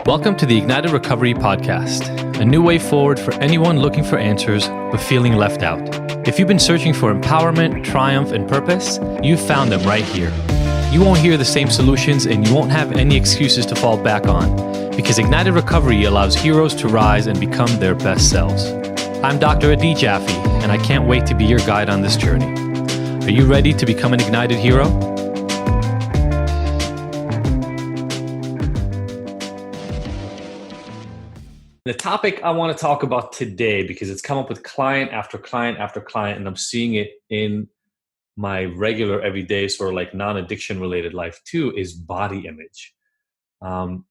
Welcome to the Ignited Recovery Podcast, a new way forward for anyone looking for answers but feeling left out. If you've been searching for empowerment, triumph, and purpose, you've found them right here. You won't hear the same solutions and you won't have any excuses to fall back on, because Ignited Recovery allows heroes to rise and become their best selves. I'm Dr. Adi Jaffe, and I can't wait to be your guide on this journey. Are you ready to become an ignited hero? The topic I want to talk about today, because it's come up with client after client after client, and I'm seeing it in my regular everyday sort of like non-addiction related life too, is body image. You're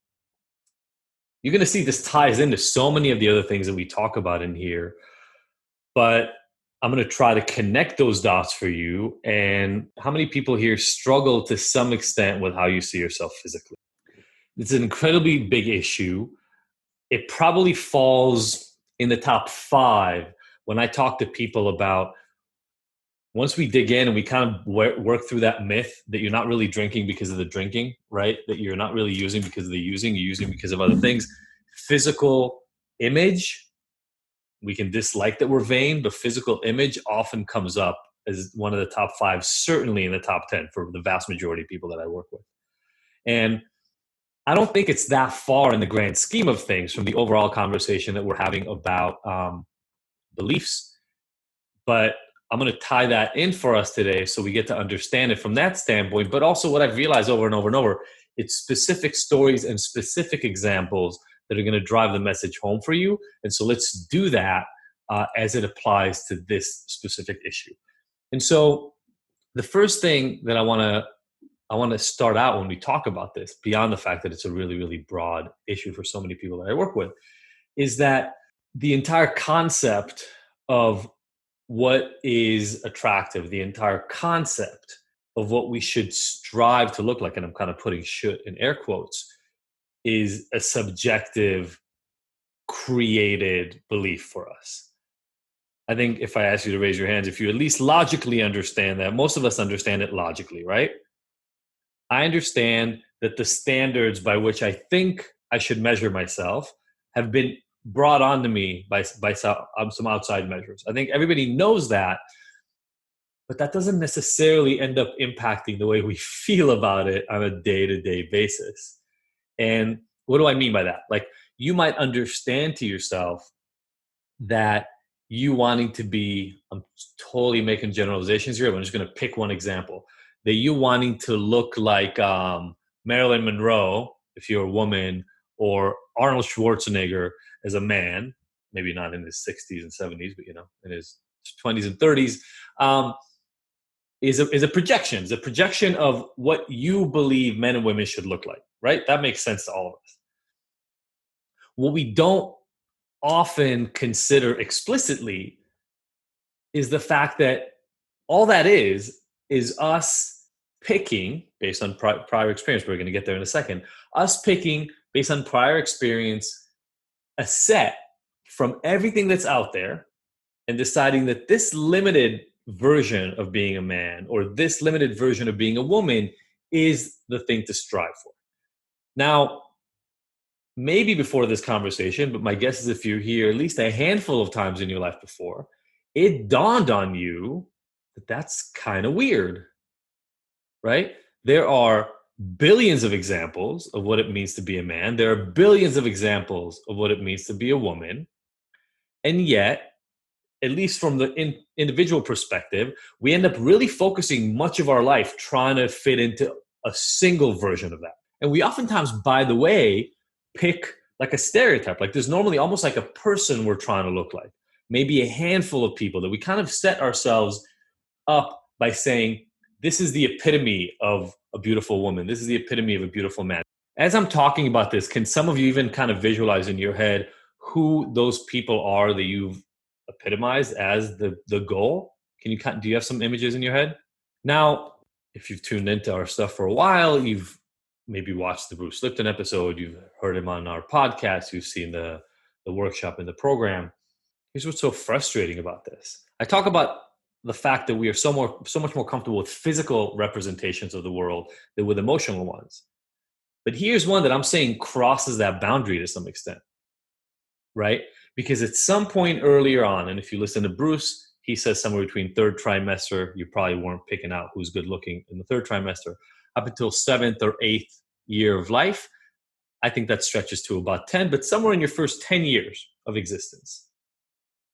going to see this ties into so many of the other things that we talk about in here, but I'm going to try to connect those dots for you. And how many people here struggle to some extent with how you see yourself physically? It's an incredibly big issue. It probably falls in the top 5 when I talk to people about, once we dig in and we kind of work through that myth that you're not really drinking because of the drinking, right? That you're not really using because of the using, you're using because of other things. Physical image, we can dislike that we're vain, but physical image often comes up as one of the top 5, certainly in the top 10 for the vast majority of people that I work with. And I don't think it's that far in the grand scheme of things from the overall conversation that we're having about beliefs. But I'm going to tie that in for us today so we get to understand it from that standpoint. But also what I've realized over and over and over, it's specific stories and specific examples that are going to drive the message home for you. And so let's do that as it applies to this specific issue. And so the first thing that I want to start out when we talk about this, beyond the fact that it's a really, really broad issue for so many people that I work with, is that the entire concept of what is attractive, the entire concept of what we should strive to look like, and I'm kind of putting should in air quotes, is a subjective, created belief for us. I think if I ask you to raise your hands, if you at least logically understand that, most of us understand it logically, right? I understand that the standards by which I think I should measure myself have been brought onto me by some outside measures. I think everybody knows that, but that doesn't necessarily end up impacting the way we feel about it on a day-to-day basis. And what do I mean by that? Like, you might understand to yourself that you wanting to be, I'm totally making generalizations here, I'm just going to pick one example, that you wanting to look like Marilyn Monroe, if you're a woman, or Arnold Schwarzenegger as a man, maybe not in his 60s and 70s, but in his 20s and 30s, is a projection. It's a projection of what you believe men and women should look like, right? That makes sense to all of us. What we don't often consider explicitly is the fact that all that is us picking, based on prior experience, we're going to get there in a second, us picking based on prior experience a set from everything that's out there and deciding that this limited version of being a man or this limited version of being a woman is the thing to strive for. Now, maybe before this conversation, but my guess is if you're here at least a handful of times in your life before, it dawned on you that that's kind of weird, right? There are billions of examples of what it means to be a man. There are billions of examples of what it means to be a woman. And yet, at least from the individual perspective, we end up really focusing much of our life trying to fit into a single version of that. And we oftentimes, by the way, pick like a stereotype. Like there's normally almost like a person we're trying to look like. Maybe a handful of people that we kind of set ourselves up by saying, this is the epitome of a beautiful woman. This is the epitome of a beautiful man. As I'm talking about this, can some of you even kind of visualize in your head who those people are that you've epitomized as the goal? Do you have some images in your head? Now, if you've tuned into our stuff for a while, you've maybe watched the Bruce Lipton episode, you've heard him on our podcast, you've seen the workshop in the program. Here's what's so frustrating about this. I talk about the fact that we are so much more comfortable with physical representations of the world than with emotional ones. But here's one that I'm saying crosses that boundary to some extent, right? Because at some point earlier on, and if you listen to Bruce, he says somewhere between third trimester, you probably weren't picking out who's good looking in the third trimester, up until seventh or eighth year of life. I think that stretches to about 10, but somewhere in your first 10 years of existence.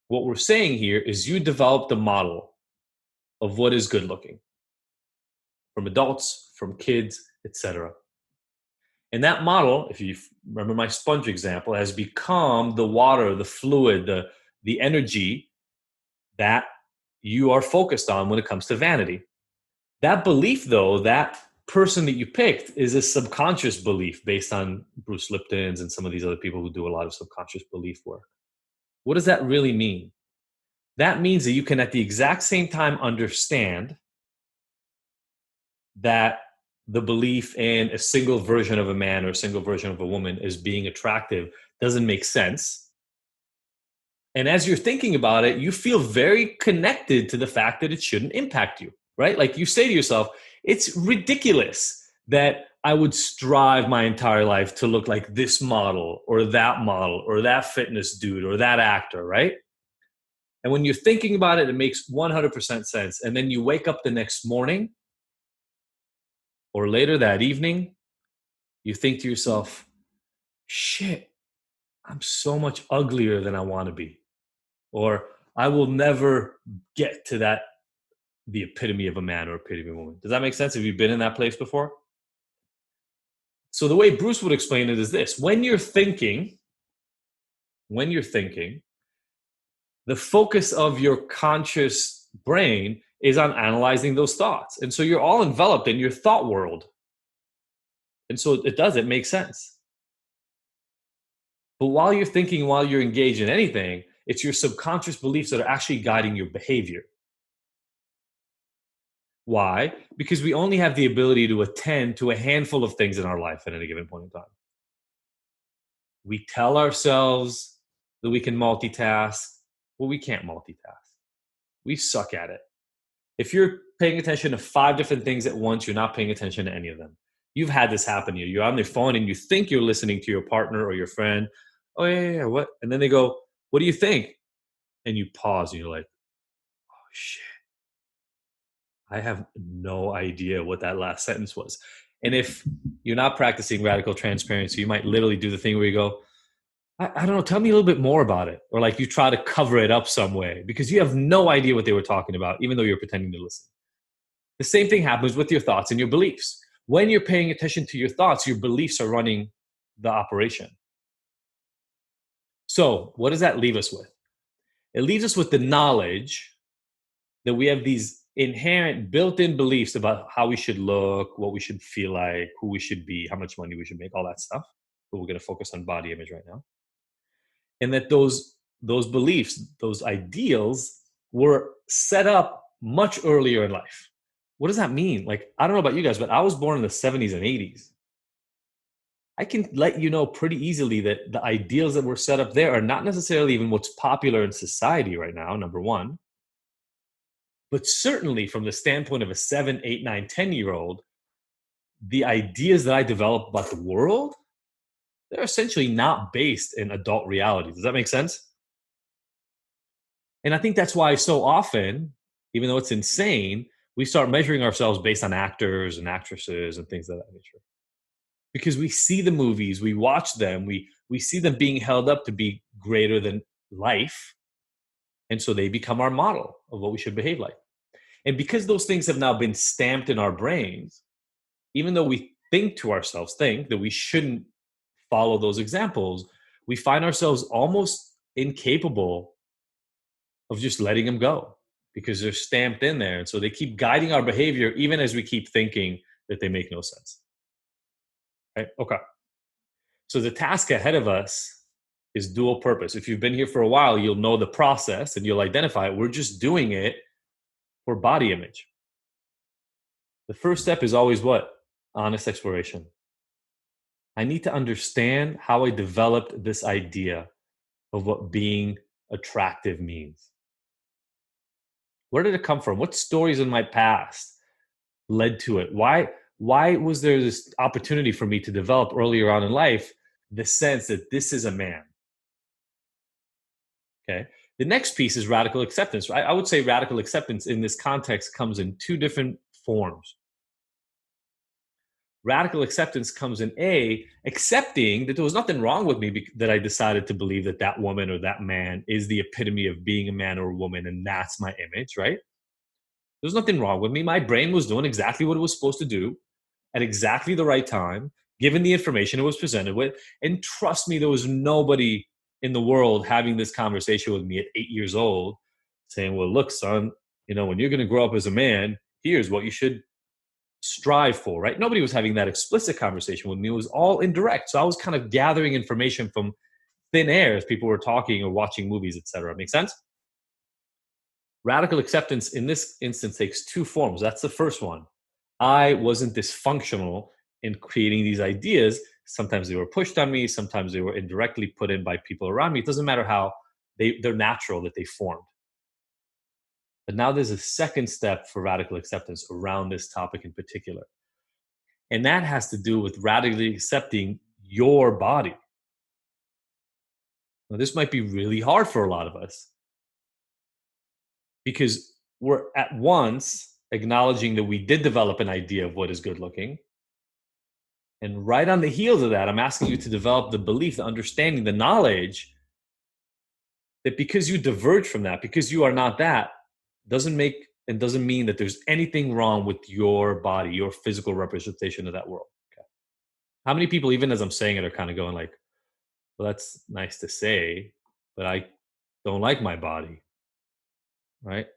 What we're saying here is you developed a model of what is good looking from adults, from kids, etc. And that model, if you remember my sponge example, has become the water, the fluid, the energy that you are focused on when it comes to vanity. That belief, though, that person that you picked is a subconscious belief based on Bruce Lipton's and some of these other people who do a lot of subconscious belief work. What does that really mean? That means that you can at the exact same time understand that the belief in a single version of a man or a single version of a woman as being attractive doesn't make sense. And as you're thinking about it, you feel very connected to the fact that it shouldn't impact you, right? Like you say to yourself, it's ridiculous that I would strive my entire life to look like this model or that fitness dude or that actor, right? And when you're thinking about it, it makes 100% sense. And then you wake up the next morning or later that evening, you think to yourself, shit, I'm so much uglier than I want to be. Or I will never get to the epitome of a man or epitome of a woman. Does that make sense? Have you been in that place before? So the way Bruce would explain it is this. When you're thinking, the focus of your conscious brain is on analyzing those thoughts. And so you're all enveloped in your thought world. And so it makes sense. But while you're thinking, while you're engaged in anything, it's your subconscious beliefs that are actually guiding your behavior. Why? Because we only have the ability to attend to a handful of things in our life at any given point in time. We tell ourselves that we can multitask. Well, we can't multitask. We suck at it. If you're paying attention to 5 different things at once, you're not paying attention to any of them. You've had this happen to you. You're on your phone and you think you're listening to your partner or your friend. Oh, yeah, what? And then they go, what do you think? And you pause and you're like, oh, shit. I have no idea what that last sentence was. And if you're not practicing radical transparency, you might literally do the thing where you go, I don't know, tell me a little bit more about it. Or like you try to cover it up some way because you have no idea what they were talking about, even though you're pretending to listen. The same thing happens with your thoughts and your beliefs. When you're paying attention to your thoughts, your beliefs are running the operation. So what does that leave us with? It leaves us with the knowledge that we have these inherent built-in beliefs about how we should look, what we should feel like, who we should be, how much money we should make, all that stuff. But we're going to focus on body image right now. And that those beliefs, those ideals were set up much earlier in life. What does that mean? Like, I don't know about you guys, but I was born in the 70s and 80s. I can let you know pretty easily that the ideals that were set up there are not necessarily even what's popular in society right now, number one. But certainly from the standpoint of a 7, 8, 9, 10-year-old, the ideas that I develop about the world, they're essentially not based in adult reality. Does that make sense? And I think that's why so often, even though it's insane, we start measuring ourselves based on actors and actresses and things of that nature. Because we see the movies, we watch them, we see them being held up to be greater than life. And so they become our model of what we should behave like. And because those things have now been stamped in our brains, even though we think that we shouldn't follow those examples, we find ourselves almost incapable of just letting them go because they're stamped in there. And so they keep guiding our behavior even as we keep thinking that they make no sense. Right? Okay. So the task ahead of us is dual purpose. If you've been here for a while, you'll know the process and you'll identify it. We're just doing it for body image. The first step is always what? Honest exploration. I need to understand how I developed this idea of what being attractive means. Where did it come from? What stories in my past led to it? Why Why was there this opportunity for me to develop earlier on in life the sense that this is a man? Okay. The next piece is radical acceptance. I would say radical acceptance in this context comes in two different forms. Radical acceptance comes in accepting that there was nothing wrong with me, that I decided to believe that that woman or that man is the epitome of being a man or a woman, and that's my image, right? There's nothing wrong with me. My brain was doing exactly what it was supposed to do at exactly the right time, given the information it was presented with. And trust me, there was nobody in the world having this conversation with me at 8 years old saying, well, look, son, when you're going to grow up as a man, here's what you should strive for, right? Nobody was having that explicit conversation with me. It was all indirect. So I was kind of gathering information from thin air as people were talking or watching movies, etc. Make sense? Radical acceptance in this instance takes two forms. That's the first one. I wasn't dysfunctional in creating these ideas. Sometimes they were pushed on me, sometimes they were indirectly put in by people around me. It doesn't matter how they're natural that they formed. But now there's a second step for radical acceptance around this topic in particular. And that has to do with radically accepting your body. Now, this might be really hard for a lot of us because we're at once acknowledging that we did develop an idea of what is good looking. And right on the heels of that, I'm asking you to develop the belief, the understanding, the knowledge that because you diverge from that, because you are not that, doesn't mean that there's anything wrong with your body, your physical representation of that world. Okay. How many people, even as I'm saying it, are kind of going like, well, that's nice to say, but I don't like my body, right?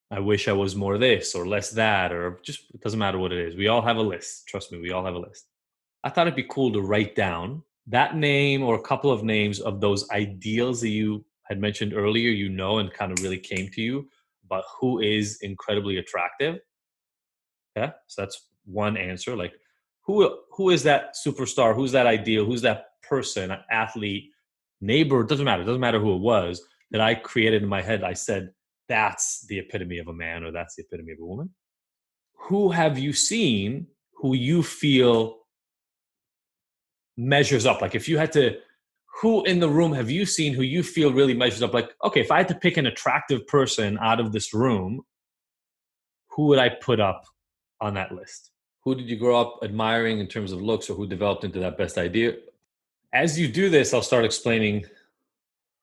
I wish I was more this or less that, or just, it doesn't matter what it is. We all have a list. Trust me, we all have a list. I thought it'd be cool to write down that name or a couple of names of those ideals that you had mentioned earlier, and kind of really came to you about who is incredibly attractive. Yeah. So that's one answer. Like who is that superstar? Who's that ideal? Who's that person, an athlete, neighbor? It doesn't matter. It doesn't matter who it was that I created in my head. I said, that's the epitome of a man or that's the epitome of a woman. Who have you seen who you feel measures up? Like if you had to, who in the room have you seen who you feel really measures up? Like, okay, if I had to pick an attractive person out of this room, who would I put up on that list? Who did you grow up admiring in terms of looks, or who developed into that best idea? As you do this, I'll start explaining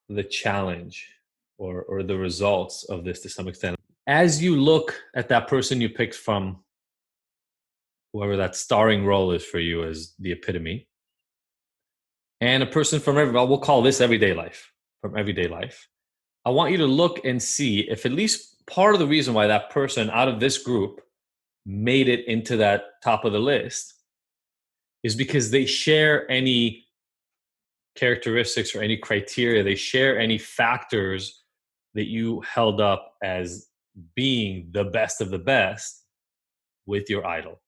the challenge or the results of this to some extent. As you look at that person you picked from whoever that starring role is for you as the epitome, and a person from we'll call this everyday life, from everyday life. I want you to look and see if at least part of the reason why that person out of this group made it into that top of the list is because they share any characteristics or any criteria, they share any factors that you held up as being the best of the best with your idol.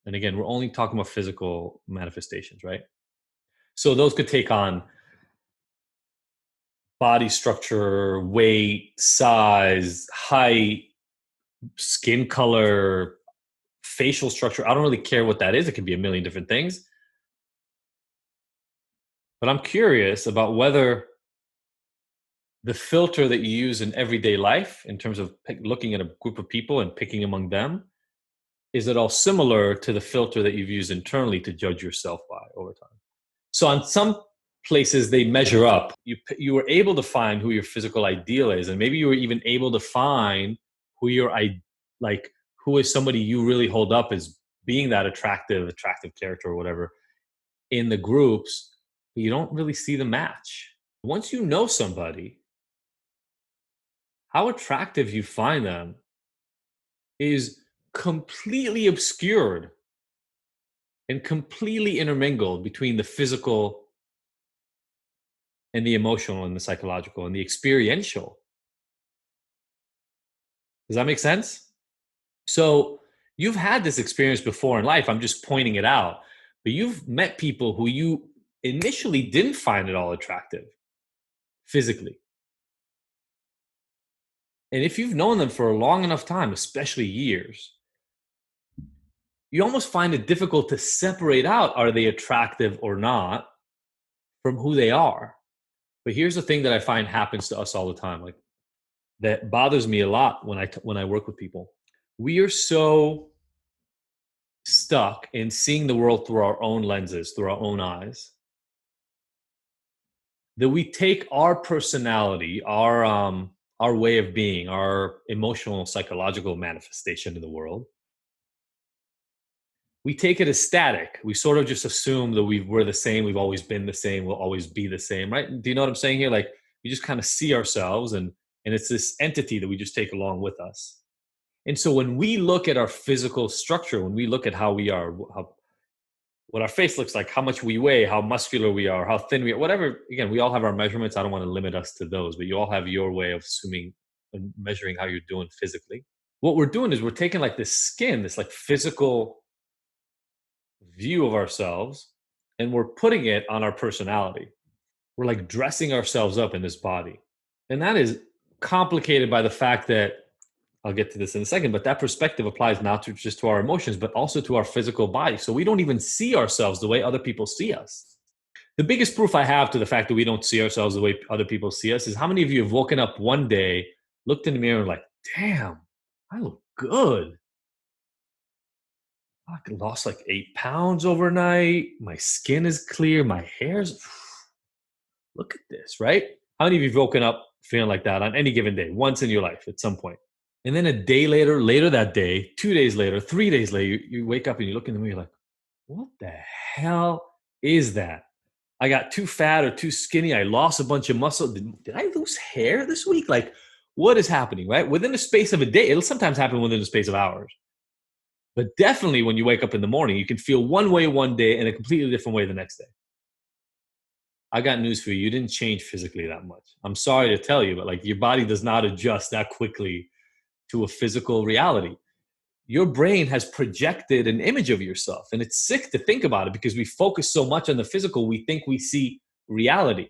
And again, we're only talking about physical manifestations, right? So those could take on body structure, weight, size, height, skin color, facial structure. I don't really care what that is. It could be a million different things. But I'm curious about whether the filter that you use in everyday life, in terms of looking at a group of people and picking among them, is it all similar to the filter that you've used internally to judge yourself by over time? So on some places they measure up. You were able to find who your physical ideal is, and maybe you were even able to find who your like who is somebody you really hold up as being that attractive character or whatever in the groups, but you don't really see the match. Once you know somebody, how attractive you find them is completely obscured and completely intermingled between the physical and the emotional and the psychological and the experiential. Does that make sense? So you've had this experience before in life. I'm just pointing it out. But you've met people who you initially didn't find at all attractive physically. And if you've known them for a long enough time, especially years, you almost find it difficult to separate out, are they attractive or not, from who they are. But here's the thing that I find happens to us all the time, like that bothers me a lot when I work with people. We are so stuck in seeing the world through our own lenses, through our own eyes, that we take our personality, our way of being, our emotional, psychological manifestation in the world, we take it as static. We sort of just assume that we're the same, we've always been the same, we'll always be the same, right? Do you know what I'm saying here? Like we just kind of see ourselves, and it's this entity that we just take along with us. And so when we look at our physical structure, when we look at how we are, what our face looks like, how much we weigh, how muscular we are, how thin we are, whatever. Again, we all have our measurements. I don't want to limit us to those, but you all have your way of assuming and measuring how you're doing physically. What we're doing is we're taking like this skin, this like physical view of ourselves, and we're putting it on our personality. We're like dressing ourselves up in this body. And that is complicated by the fact that I'll get to this in a second, but that perspective applies not to just to our emotions, but also to our physical body. So we don't even see ourselves the way other people see us. The biggest proof I have to the fact that we don't see ourselves the way other people see us is how many of you have woken up one day, looked in the mirror, and like, damn, I look good. I lost like 8 pounds overnight. My skin is clear. My hair's, look at this, right? How many of you have woken up feeling like that on any given day, once in your life at some point? And then a day later, later that day, 2 days later, 3 days later, you wake up and you look in the mirror, you're like, what the hell is that? I got too fat or too skinny. I lost a bunch of muscle. Did I lose hair this week? Like, what is happening, right? Within the space of a day, it'll sometimes happen within the space of hours. But definitely when you wake up in the morning, you can feel one way one day and a completely different way the next day. I got news for you. You didn't change physically that much. I'm sorry to tell you, but like your body does not adjust that quickly to a physical reality. Your brain has projected an image of yourself, and it's sick to think about it because we focus so much on the physical, we think we see reality.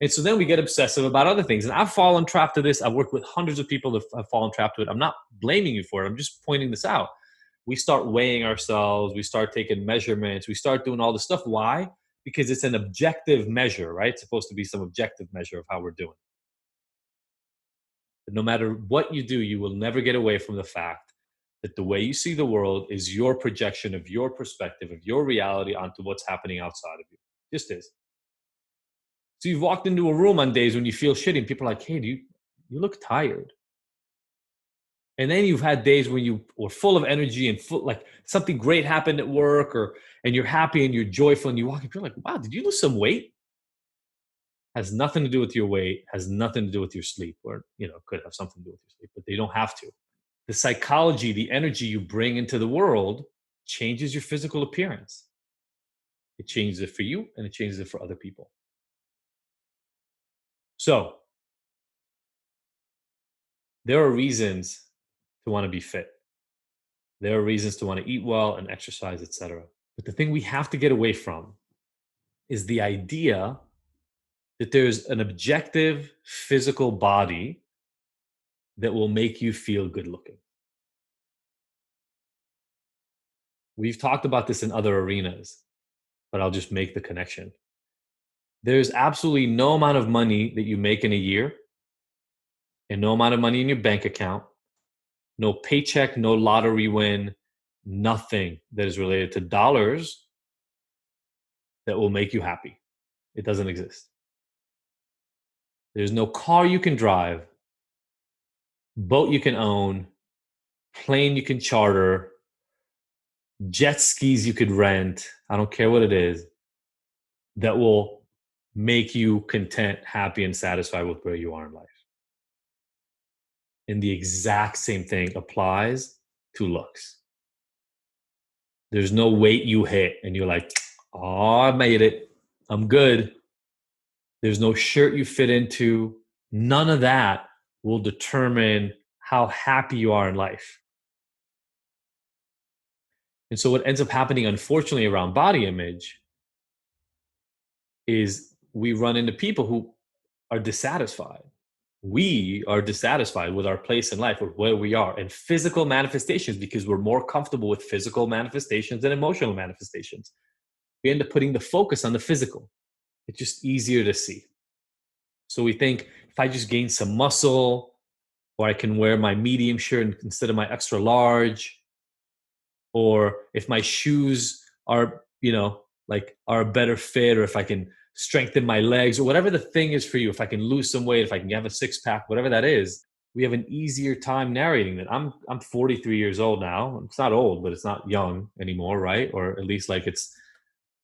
And so then we get obsessive about other things. And I've fallen trapped to this. I've worked with hundreds of people that have fallen trapped to it. I'm not blaming you for it. I'm just pointing this out. We start weighing ourselves. We start taking measurements. We start doing all this stuff. Why? Because it's an objective measure, right? It's supposed to be some objective measure of how we're doing. But no matter what you do, you will never get away from the fact that the way you see the world is your projection of your perspective, of your reality onto what's happening outside of you. Just is. So you've walked into a room on days when you feel shitty and people are like, hey, you look tired. And then you've had days when you were full of energy and full, like something great happened at work, or and you're happy and you're joyful and you walk and you're like, wow, did you lose some weight? Has nothing to do with your weight, has nothing to do with your sleep, or could have something to do with your sleep, but they don't have to. The psychology, the energy you bring into the world changes your physical appearance. It changes it for you and it changes it for other people. So there are reasons to want to be fit. There are reasons to want to eat well and exercise, etc. But the thing we have to get away from is the idea that there's an objective physical body that will make you feel good looking. We've talked about this in other arenas, but I'll just make the connection. There's absolutely no amount of money that you make in a year and no amount of money in your bank account, no paycheck, no lottery win, nothing that is related to dollars that will make you happy. It doesn't exist. There's no car you can drive, boat you can own, plane you can charter, jet skis you could rent. I don't care what it is that will make you content, happy, and satisfied with where you are in life. And the exact same thing applies to looks. There's no weight you hit and you're like, oh, I made it. I'm good. There's no shirt you fit into. None of that will determine how happy you are in life. And so what ends up happening, unfortunately, around body image is we run into people who are dissatisfied. We are dissatisfied with our place in life, with where we are, and physical manifestations, because we're more comfortable with physical manifestations than emotional manifestations. We end up putting the focus on the physical. It's just easier to see. So we think, if I just gain some muscle, or I can wear my medium shirt instead of my extra large, or if my shoes are, like, are a better fit, or if I can strengthen my legs, or whatever the thing is for you, if I can lose some weight, if I can have a six pack, whatever that is, we have an easier time narrating that. I'm 43 years old now. It's not old, but it's not young anymore, right? Or at least, like,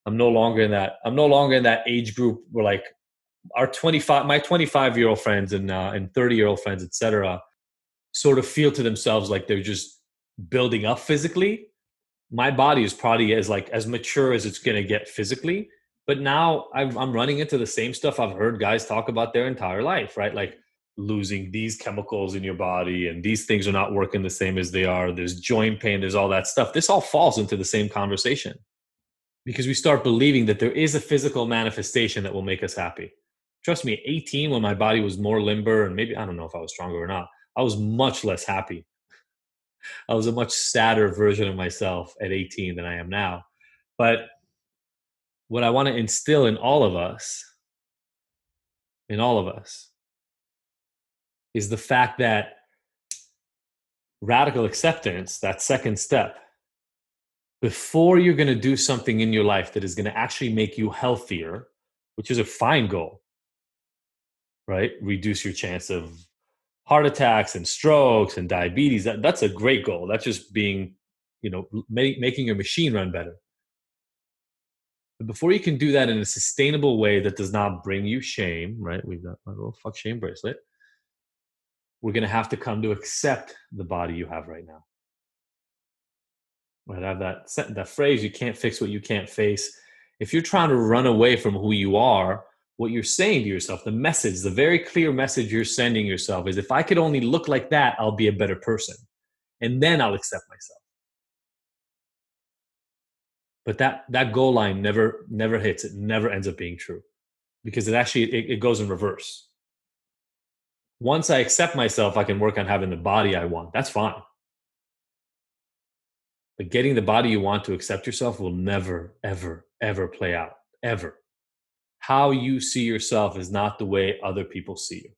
I'm no longer in that age group where, like, our 25 my 25-year-old friends and 30-year-old friends, etc., sort of feel to themselves like they're just building up physically. My body is probably as mature as it's going to get physically, but now I'm running into the same stuff I've heard guys talk about their entire life, right? Like, losing these chemicals in your body, and these things are not working the same as they are. There's joint pain, there's all that stuff. This all falls into the same conversation, because we start believing that there is a physical manifestation that will make us happy. Trust me, at 18, when my body was more limber, and maybe, I don't know if I was stronger or not, I was much less happy. I was a much sadder version of myself at 18 than I am now. But what I want to instill in all of us, is the fact that radical acceptance, that second step, before you're going to do something in your life that is going to actually make you healthier, which is a fine goal, right? Reduce your chance of heart attacks and strokes and diabetes. That's a great goal. That's just being, making your machine run better. But before you can do that in a sustainable way that does not bring you shame, right? We've got my little fuck shame bracelet. We're going to have to come to accept the body you have right now. Right? I have that phrase, you can't fix what you can't face. If you're trying to run away from who you are, what you're saying to yourself, the message, the very clear message you're sending yourself is, if I could only look like that, I'll be a better person. And then I'll accept myself. But that goal line never hits. It never ends up being true, because it goes in reverse. Once I accept myself, I can work on having the body I want. That's fine. But getting the body you want to accept yourself will never, ever, ever play out. Ever. How you see yourself is not the way other people see you.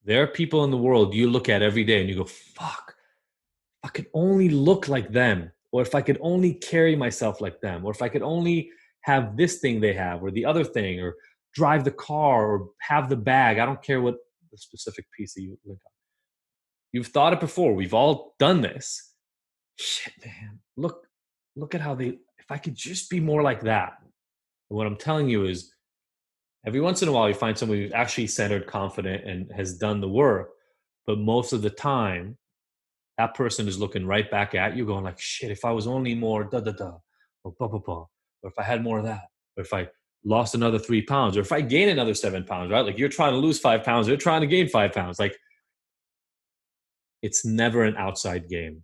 There are people in the world you look at every day and you go, fuck, if I could only look like them, or if I could only carry myself like them, or if I could only have this thing they have, or the other thing, or drive the car, or have the bag. I don't care what the specific piece that you look at. You've thought it before. We've all done this. Shit, man. Look at how if I could just be more like that. And what I'm telling you is, every once in a while you find somebody who's actually centered, confident, and has done the work. But most of the time, that person is looking right back at you going like, shit, if I was only more da da da, or blah blah blah, or if I had more of that, or if I lost another 3 pounds, or if I gain another 7 pounds, right? Like, you're trying to lose 5 pounds, they're trying to gain 5 pounds. Like, it's never an outside game.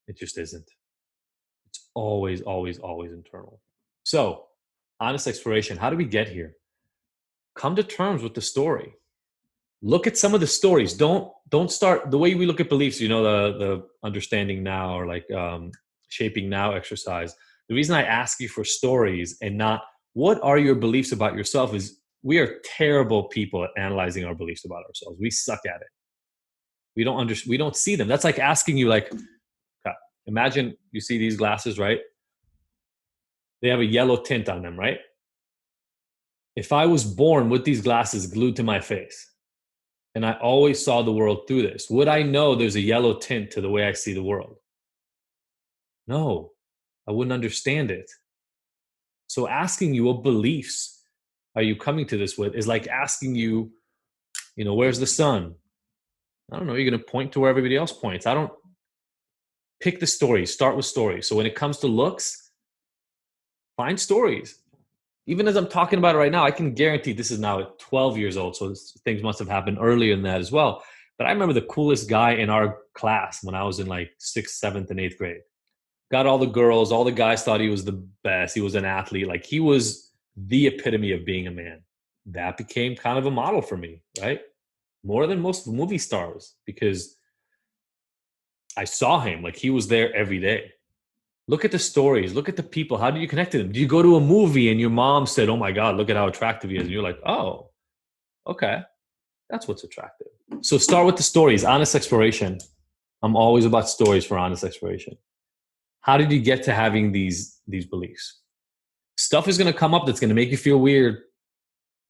It just isn't. It's always, always, always internal. So, honest exploration. How do we get here? Come to terms with the story. Look at some of the stories. Don't start the way we look at beliefs. The understanding now, or like shaping now exercise. The reason I ask you for stories and not what are your beliefs about yourself is, we are terrible people at analyzing our beliefs about ourselves. We suck at it. We don't see them. That's like asking you, like, okay, imagine you see these glasses, right? They have a yellow tint on them, right? If I was born with these glasses glued to my face, and I always saw the world through this, would I know there's a yellow tint to the way I see the world? No, I wouldn't understand it. So asking you, what beliefs are you coming to this with, is like asking you, where's the sun? I don't know. You're going to point to where everybody else points. I don't. Pick the story. Start with stories. So when it comes to looks, find stories. Even as I'm talking about it right now, I can guarantee this is now at 12 years old. So things must have happened earlier than that as well. But I remember the coolest guy in our class when I was in like 6th, 7th, and 8th grade. Got all the girls, all the guys thought he was the best. He was an athlete. Like, he was the epitome of being a man. That became kind of a model for me, right? more than most movie stars, because I saw him. Like, he was there every day. Look at the stories. Look at the people. How do you connect to them? Do you go to a movie and your mom said, "Oh my God, look at how attractive he is," and you're like, "Oh, okay, that's what's attractive." So start with the stories. Honest exploration. I'm always about stories for honest exploration. How did you get to having these beliefs? Stuff is going to come up that's going to make you feel weird.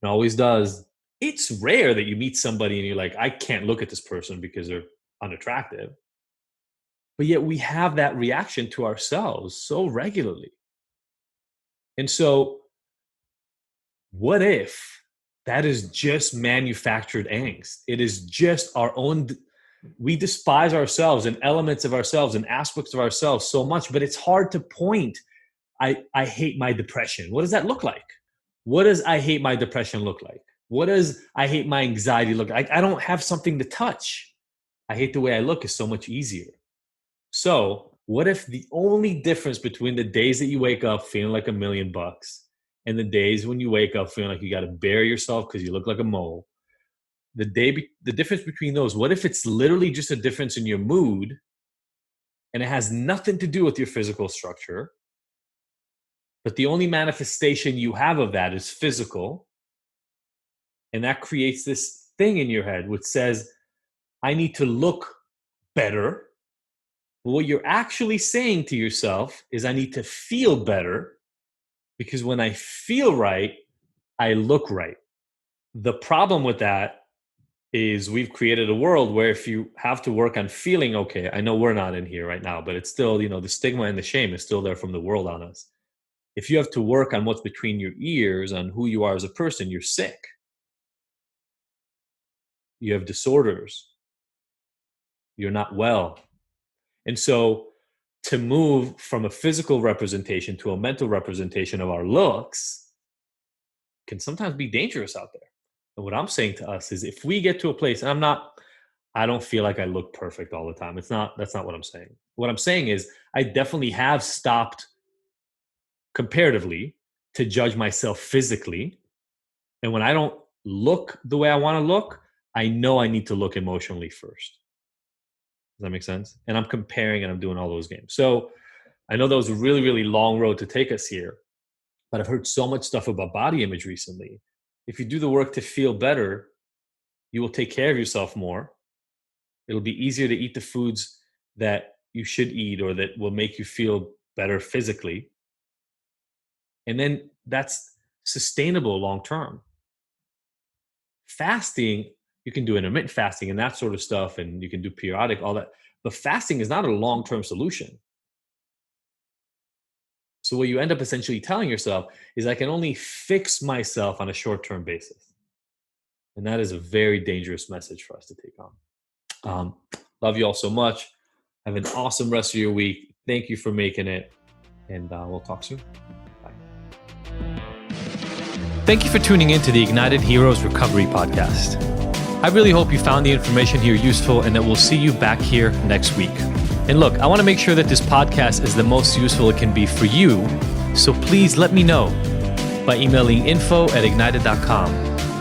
It always does. It's rare that you meet somebody and you're like, "I can't look at this person because they're unattractive." But yet we have that reaction to ourselves so regularly. And so, what if that is just manufactured angst? It is just our own. We despise ourselves and elements of ourselves and aspects of ourselves so much, but it's hard to point. I hate my depression. What does that look like? What does I hate my depression look like? What does I hate my anxiety look like? I don't have something to touch. I hate the way I look is so much easier. So, what if the only difference between the days that you wake up feeling like $1,000,000 and the days when you wake up feeling like you got to bury yourself because you look like a mole, the difference between those, what if it's literally just a difference in your mood and it has nothing to do with your physical structure, but the only manifestation you have of that is physical, and that creates this thing in your head which says, I need to look better. But what you're actually saying to yourself is, I need to feel better, because when I feel right, I look right. The problem with that is we've created a world where if you have to work on feeling okay, I know we're not in here right now, but it's still, the stigma and the shame is still there from the world on us. If you have to work on what's between your ears, on who you are as a person, you're sick. You have disorders. You're not well. And so to move from a physical representation to a mental representation of our looks can sometimes be dangerous out there. And what I'm saying to us is, if we get to a place, and I don't feel like I look perfect all the time. That's not what I'm saying. What I'm saying is, I definitely have stopped comparatively to judge myself physically. And when I don't look the way I want to look, I know I need to look emotionally first. Does that make sense? And I'm comparing and I'm doing all those games. So I know that was a really, really long road to take us here, but I've heard so much stuff about body image recently. If you do the work to feel better, you will take care of yourself more. It'll be easier to eat the foods that you should eat or that will make you feel better physically. And then that's sustainable long term. Fasting, you can do intermittent fasting and that sort of stuff, and you can do periodic, all that. But fasting is not a long term solution. So what you end up essentially telling yourself is, I can only fix myself on a short term basis. And that is a very dangerous message for us to take on. Love you all so much. Have an awesome rest of your week. Thank you for making it. And we'll talk soon. Bye. Thank you for tuning in to the Ignited Heroes Recovery Podcast. I really hope you found the information here useful, and that we'll see you back here next week. And look, I want to make sure that this podcast is the most useful it can be for you. So please let me know by emailing info@ignited.com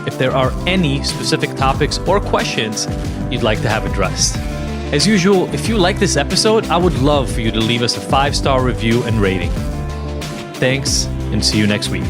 if there are any specific topics or questions you'd like to have addressed. As usual, if you like this episode, I would love for you to leave us a 5-star review and rating. Thanks, and see you next week.